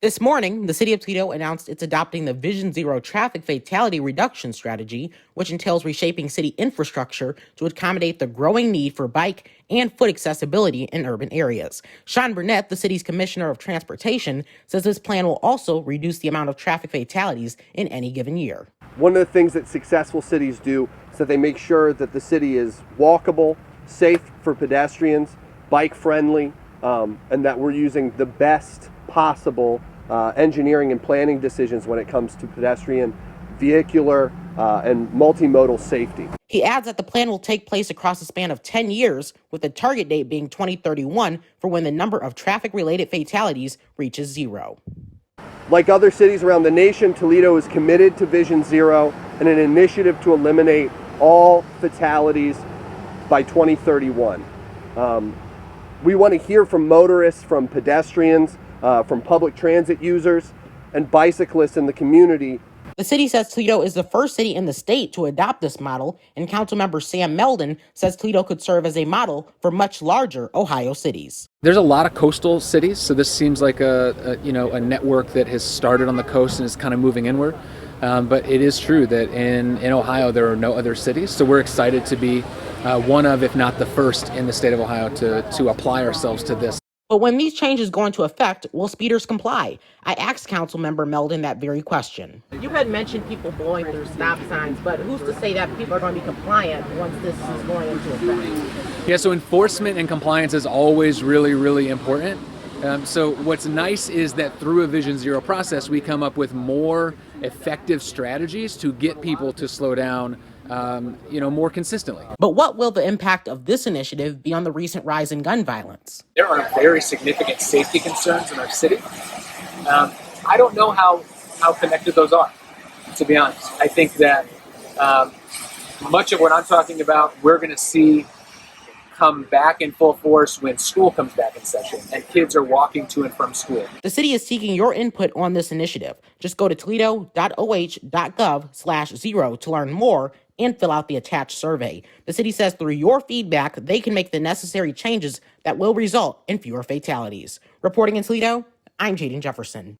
This morning, the city of Toledo announced it's adopting the Vision Zero traffic fatality reduction strategy, which entails reshaping city infrastructure to accommodate the growing need for bike and foot accessibility in urban areas. Sean Burnett, the city's commissioner of transportation, says this plan will also reduce the amount of traffic fatalities in any given year. One of the things that successful cities do is that they make sure that the city is walkable, safe for pedestrians, bike friendly, and that we're using the best possible engineering and planning decisions when it comes to pedestrian, vehicular, and multimodal safety. He adds that the plan will take place across a span of 10 years, with the target date being 2031 for when the number of traffic-related fatalities reaches zero. Like other cities around the nation, Toledo is committed to Vision Zero and an initiative to eliminate all fatalities by 2031. We want to hear from motorists, from pedestrians, from public transit users, and bicyclists in the community. The city says Toledo is the first city in the state to adopt this model, and Councilmember Sam Meldon says Toledo could serve as a model for much larger Ohio cities. There's a lot of coastal cities, so this seems like a network that has started on the coast and is kind of moving inward. But it is true that in Ohio there are no other cities, so we're excited to be one of, if not the first, in the state of Ohio to apply ourselves to this. But when these changes go into effect, will speeders comply? I asked Councilmember Meldon that very question. You had mentioned people blowing through stop signs, but who's to say that people are going to be compliant once this is going into effect? Yeah, so enforcement and compliance is always really, really important. So what's nice is that through a Vision Zero process, we come up with more effective strategies to get people to slow down more consistently. But what will the impact of this initiative be on the recent rise in gun violence? There are very significant safety concerns in our city. I don't know how connected those are, to be honest. I think that much of what I'm talking about, we're going to see come back in full force when school comes back in session and kids are walking to and from school. The city is seeking your input on this initiative. Just go to toledo.oh.gov/0 to learn more and fill out the attached survey. The city says through your feedback, they can make the necessary changes that will result in fewer fatalities. Reporting in Toledo, I'm Jaden Jefferson.